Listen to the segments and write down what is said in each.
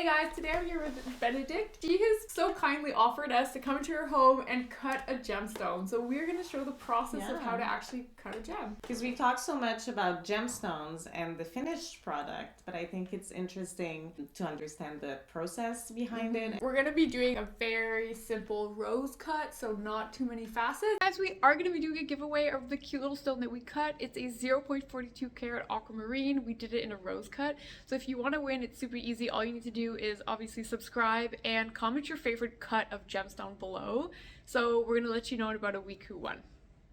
guys, today I'm here with Benedicte. She has so kindly offered us to come into her home and cut a gemstone. So we're going to show the process of how to actually cut a gem. Because we talk so much about gemstones and the finished product, but I think it's interesting to understand the process behind it. We're going to be doing a very simple rose cut, so not too many facets. As we are going to be doing a giveaway of the cute little stone that we cut. It's a 0.42 carat aquamarine. We did it in a rose cut. So if you want to win, it's super easy. All you need to do is obviously subscribe and comment your favorite cut of gemstone below. So we're going to let you know in about a week who won.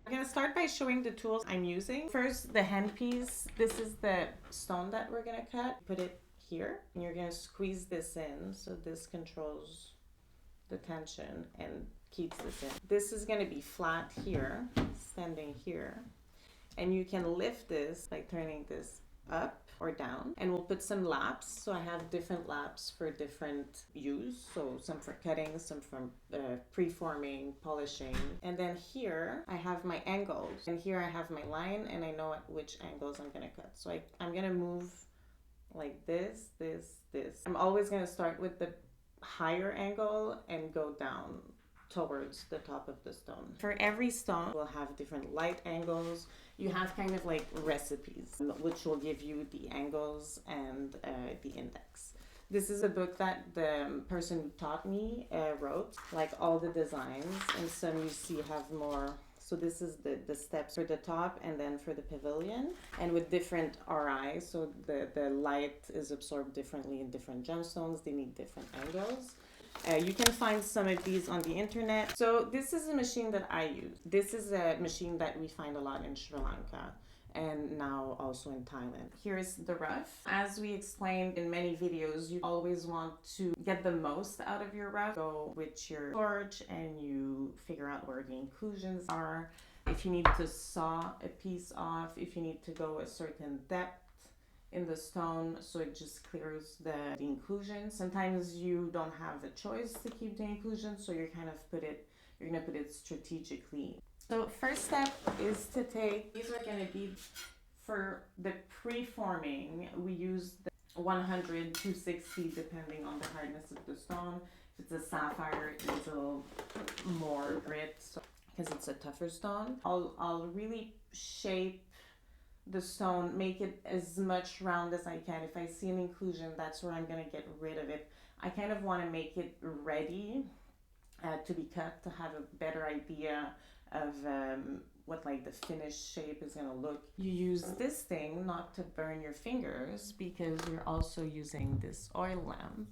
I'm going to start by showing the tools I'm using. First, the handpiece. This is the stone that we're going to cut. Put it here, and you're going to squeeze this in so this controls the tension and keeps this in. This is going to be flat here, standing here, and you can lift this by turning this up or down, and we'll put some laps. So I have different laps for different use, so some for cutting, some for preforming, polishing, and then here I have my angles, and here I have my line, and I know at which angles I'm going to cut. So I'm going to move like this. I'm always going to start with the higher angle and go down towards the top of the stone. For every stone, we'll have different light angles. You have kind of like recipes, which will give you the angles and the index. This is a book that the person who taught me wrote, like all the designs, and some you see have more. So this is the steps for the top and then for the pavilion, and with different RI, so the light is absorbed differently in different gemstones. They need different angles. You can find some of these on the internet. So this is a machine that I use. This is a machine that we find a lot in Sri Lanka and now also in Thailand. Here's the rough. As we explained in many videos, you always want to get the most out of your rough. Go with your torch and you figure out where the inclusions are. If you need to saw a piece off, if you need to go a certain depth in the stone, so it just clears the inclusion. Sometimes you don't have a choice to keep the inclusion, so you're gonna put it strategically. So first step is to take, these are gonna be for the preforming. We use the 100, 260 depending on the hardness of the stone. If it's a sapphire, it's a little more grit, so, because it's a tougher stone. I'll really shape the stone, make it as much round as I can. If I see an inclusion, that's where I'm going to get rid of it. I kind of want to make it ready to be cut, to have a better idea of what like the finished shape is going to look. You use this thing not to burn your fingers because you're also using this oil lamp,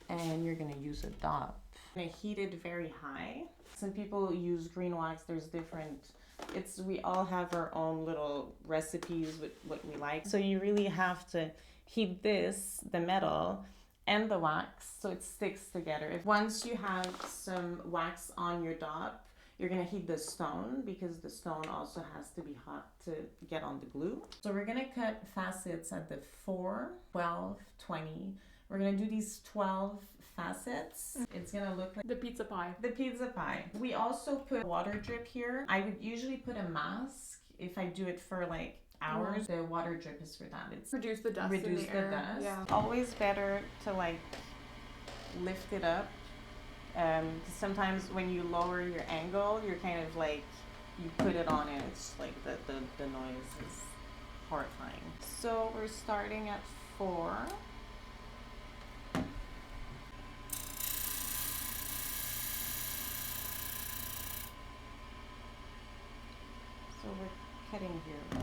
and you're going to use a dot. I'm going to heat it very high. Some people use green wax. There's different, we all have our own little recipes with what we like. So you really have to heat the metal and the wax so it sticks together. Once you have some wax on your dot, you're gonna heat the stone because the stone also has to be hot to get on the glue. So we're gonna cut facets at the 4, 12, 20. We're gonna do these 12 facets. It's gonna look like the pizza pie. The pizza pie. We also put water drip here. I would usually put a mask if I do it for like hours. The water drip is for that. It's reduce the dust. Reduce the dust. Yeah. Always better to like lift it up. Sometimes when you lower your angle, you're kind of like, you put it on and it's like the noise is horrifying. So we're starting at 4. So we're cutting here.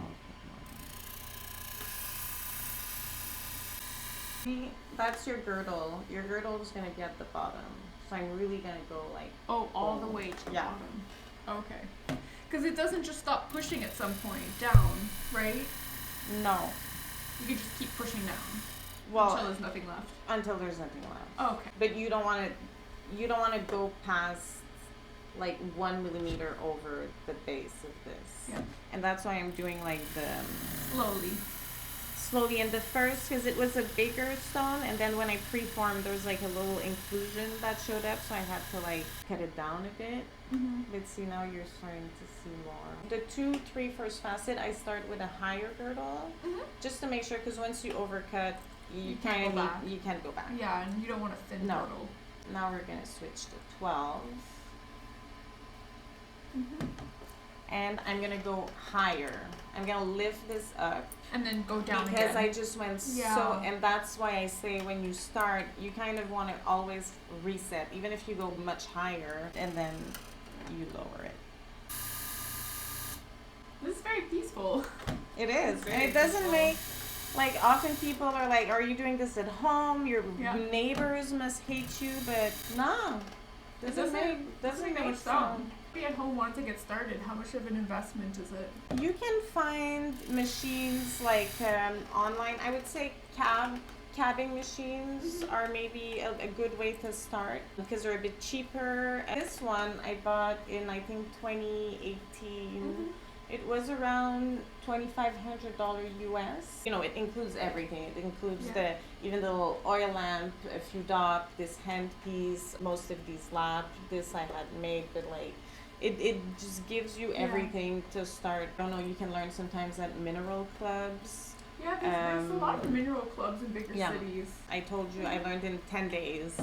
See, that's your girdle. Your girdle is going to be at the bottom. So I'm really going to go like... Oh, all the way to the bottom. Okay. Because it doesn't just stop pushing at some point down, right? No. You can just keep pushing down. Well, until there's nothing left. Until there's nothing left. Oh, okay. But you don't want to go past like 1 millimeter over the base of this. Yeah. And that's why I'm doing like the slowly in the first, because it was a bigger stone, and then when I preformed there was like a little inclusion that showed up, so I had to like cut it down a bit. But see, now you're starting to see more. The 2, 3 first facet, I start with a higher girdle, just to make sure, because once you overcut, you can't kind go of back. need, you can't go back. Yeah, and you don't want a thin No. girdle. Now we're gonna switch to 12. And I'm gonna go higher. I'm gonna lift this up. And then go down because again. I just went so, and that's why I say when you start, you kind of want to always reset, even if you go much higher, and then you lower it. This is very peaceful. It is, and it peaceful. doesn't make, like, often people are like, are you doing this at home? Your neighbors must hate you, but no. Doesn't make sound. If you at home want to get started, how much of an investment is it? You can find machines like online. I would say cabbing machines are maybe a good way to start because they're a bit cheaper. This one I bought in, I think, 2018. It was around $2,500 US. You know, it includes everything. It includes even the little oil lamp, a few dock, this handpiece, most of these laps. This I had made, but like it just gives you everything to start. I don't know, you can learn sometimes at mineral clubs. Yeah, there's a lot of mineral clubs in bigger cities. I told you I learned in 10 days.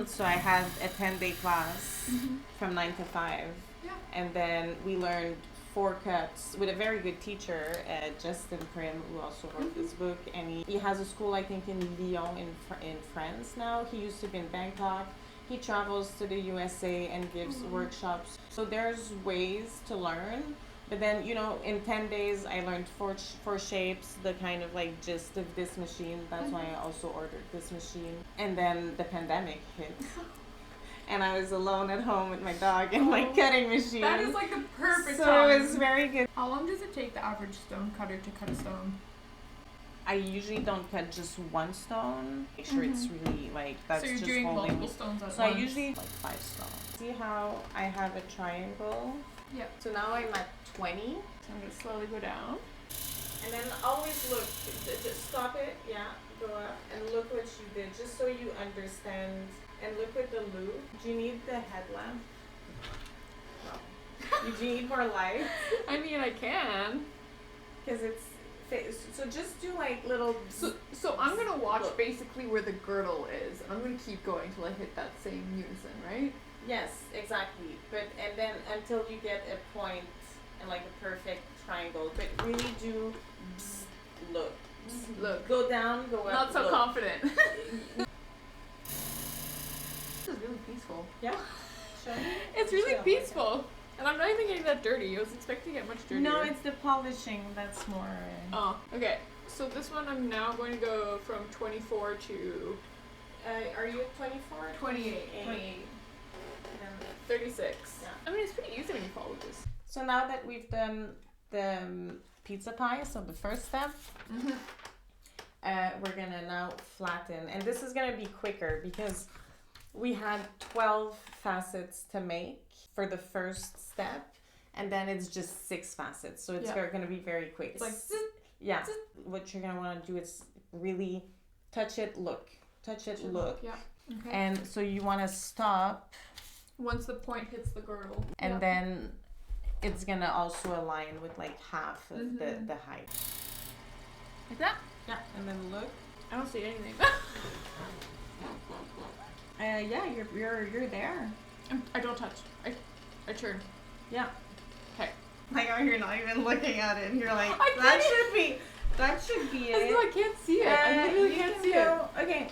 So I had a 10-day class from 9 to 5. Yeah. And then we learned 4 cuts with a very good teacher, Justin Prim, who also wrote this book. And he has a school, I think, in Lyon in France now. He used to be in Bangkok. He travels to the USA and gives workshops. So there's ways to learn. But then, you know, in 10 days, I learned four shapes, the kind of like gist of this machine. That's why I also ordered this machine. And then the pandemic hit. And I was alone at home with my dog and my cutting machine. That is like the perfect time. So it was very good. How long does it take the average stone cutter to cut a stone? I usually don't cut just one stone. Make sure it's really like that's so you're just doing holding. multiple stones at once. So I usually like 5 stones. See how I have a triangle? Yep. So now I'm at 20. So I'm gonna slowly go down. And then always look. Just stop it. Yeah. Go up and look what you did, just so you understand. And look at the loop. Do you need the headlamp? No. Do you need more light? I mean, I can. Because it's. So just do like little. So I'm gonna watch basically where the girdle is, and I'm gonna keep going till I hit that same unison, right? Yes, exactly. But and then until you get a point and like a perfect triangle. But really do look. Look. Go down, go up. Not so look. confident. This is really peaceful. Yeah. Sure. It's really peaceful. And I'm not even getting that dirty. I was expecting to get much dirtier. No, it's the polishing that's more. Oh, okay. So this one I'm now going to go from 24 to... Are you at 24? 28. 28. 36. Yeah. I mean, it's pretty easy when you follow this. So now that we've done the pizza pie, so the first step, we're gonna now flatten. And this is gonna be quicker because we had 12 facets to make for the first step, and then it's just 6 facets. So it's gonna be very quick. It's like, yeah. What you're gonna want to do is really touch it, look. Touch it, look. Yeah. Okay. And so you want to stop. Once the point hits the girdle. And then it's gonna also align with like half of the height. Like that? Yeah. And then look. I don't see anything. Yeah, you're there. I don't touch. I turn. Yeah. Okay. Like, oh, you're not even looking at it. You're like, I that can't should be I it. I can't see it. I literally can't see it. Okay.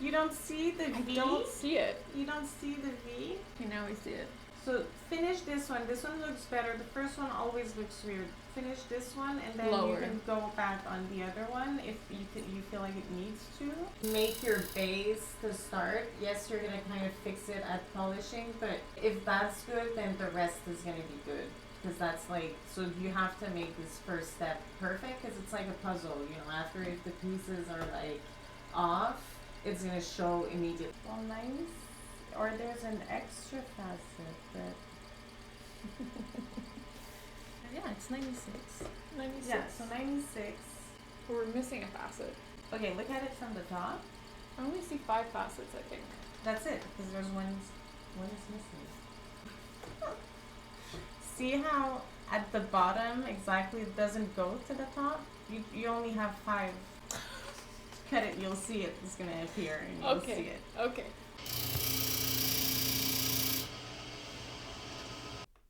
You don't see the V? I don't see it. You don't see the V? Okay, now we see it. So finish this one. This one looks better. The first one always looks weird. Finish this one and then you can go back on the other one if you feel like it needs to. Make your base to start. Yes, you're going to kind of fix it at polishing, but if that's good, then the rest is going to be good. Because that's like, so you have to make this first step perfect because it's like a puzzle, you know, after if the pieces are like off, it's going to show immediately. Well, nice. Or there's an extra facet, but yeah, it's 96. 96. Yeah, so 96. We're missing a facet. Okay, look at it from the top. I only see 5 facets, I think. That's it, because there's one is missing. See how at the bottom exactly it doesn't go to the top? You only have 5. cut it, you'll see it. It's gonna appear and you'll see it. Okay.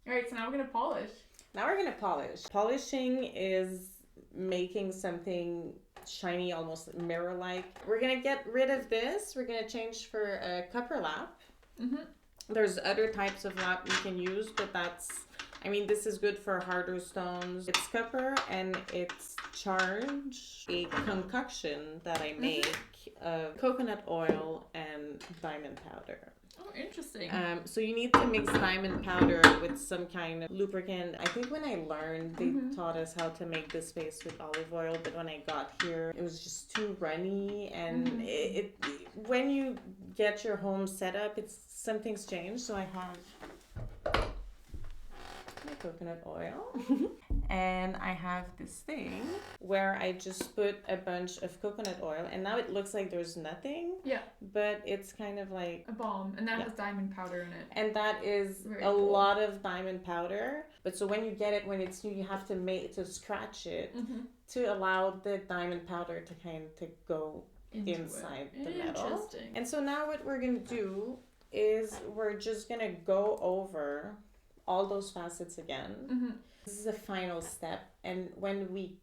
All right, so now we're gonna polish. Now we're gonna polish. Polishing is making something shiny, almost mirror-like. We're gonna get rid of this. We're gonna change for a copper lap. There's other types of lap we can use, but this is good for harder stones. It's copper and it's charged a concoction that I make of coconut oil and diamond powder. Oh, interesting. So you need to mix diamond powder with some kind of lubricant. I think when I learned, they taught us how to make this base with olive oil, but when I got here, it was just too runny. And it when you get your home set up, something's changed. So I have my coconut oil. And I have this thing where I just put a bunch of coconut oil, and now it looks like there's nothing. Yeah. But it's kind of like a balm, and that has diamond powder in it. And that is Very a lot of diamond powder. But so when you get it, when it's new, you have to scratch it to allow the diamond powder to kind of go inside the metal. Interesting. And so now what we're gonna do is we're just gonna go over all those facets again. This is a final step, and when we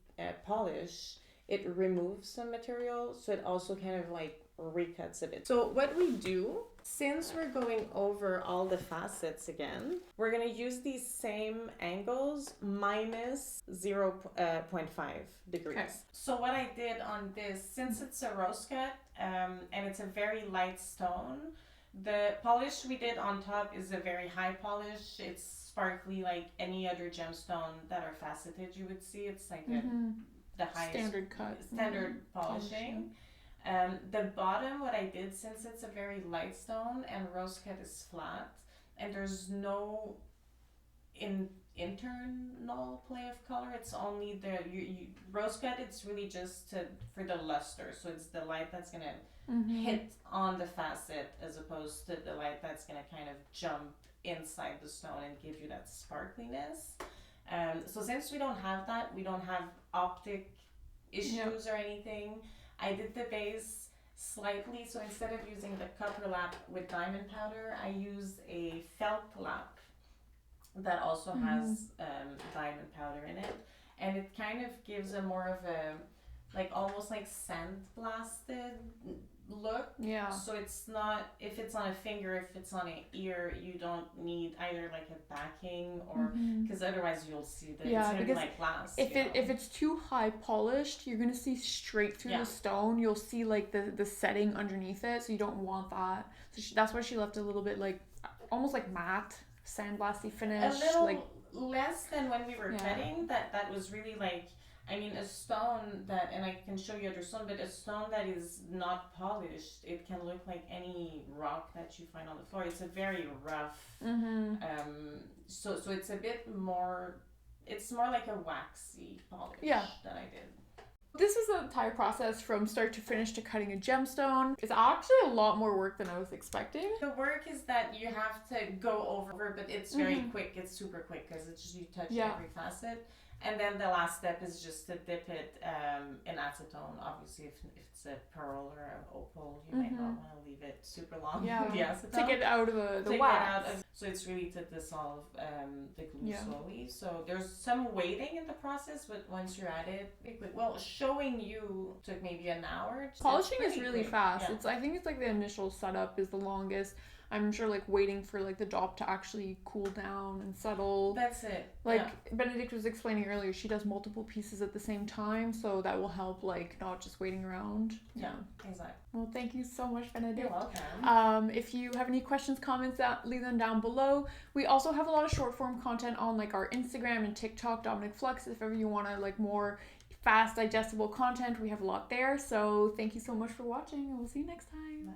polish, it removes some material, so it also kind of like recuts a bit. So what we do, since we're going over all the facets again, we're going to use these same angles minus 0.5 degrees. Okay. So what I did on this, since it's a rose cut and it's a very light stone, the polish we did on top is a very high polish. It's sparkly like any other gemstone that are faceted you would see. It's like the highest standard cut, standard polishing. The bottom, what I did, since it's a very light stone and rose cut is flat and there's no internal play of color, it's only the rose cut, it's really just for the luster, so it's the light that's gonna hit on the facet as opposed to the light that's gonna kind of jump inside the stone and give you that sparkliness. So since we don't have that, we don't have optic issues or anything, I did the base slightly, so instead of using the copper lap with diamond powder, I used a felt lap that also has diamond powder in it, and it kind of gives a more of a like almost like sandblasted look. Yeah. So it's not, if it's on a finger, if it's on an ear, you don't need either like a backing or because otherwise you'll see that it's gonna be like glass. If it's too high polished, you're gonna see straight through the stone. You'll see like the setting underneath it, so you don't want that. So that's why she left it a little bit like almost like matte, sandblasty finish. A little like less than when we were cutting. That was really like, I mean, a stone that, and I can show you other stone, but a stone that is not polished, it can look like any rock that you find on the floor. It's a very rough, so it's a bit more, it's more like a waxy polish that I did. This is the entire process from start to finish to cutting a gemstone. It's actually a lot more work than I was expecting. The work is that you have to go over, but it's very quick. It's super quick because it's just you touch every facet. And then the last step is just to dip it in acetone. Obviously, if it's a pearl or an opal, you might not want to leave it super long in the acetone. Take it out of the wax. So it's really to dissolve the glue slowly. So there's some waiting in the process, but once you're at it, well, showing you took maybe an hour. Polishing is really fast. Yeah. I think it's like the initial setup is the longest. I'm sure like waiting for like the job to actually cool down and settle. That's it. Like Benedicte was explaining earlier, she does multiple pieces at the same time, so that will help like not just waiting around. Yeah, exactly. Well, thank you so much, Benedicte. You're welcome. If you have any questions, comments, leave them down below. We also have a lot of short form content on like our Instagram and TikTok, Dominic Flux. If ever you want to like more fast digestible content, we have a lot there. So thank you so much for watching, and we'll see you next time. Bye.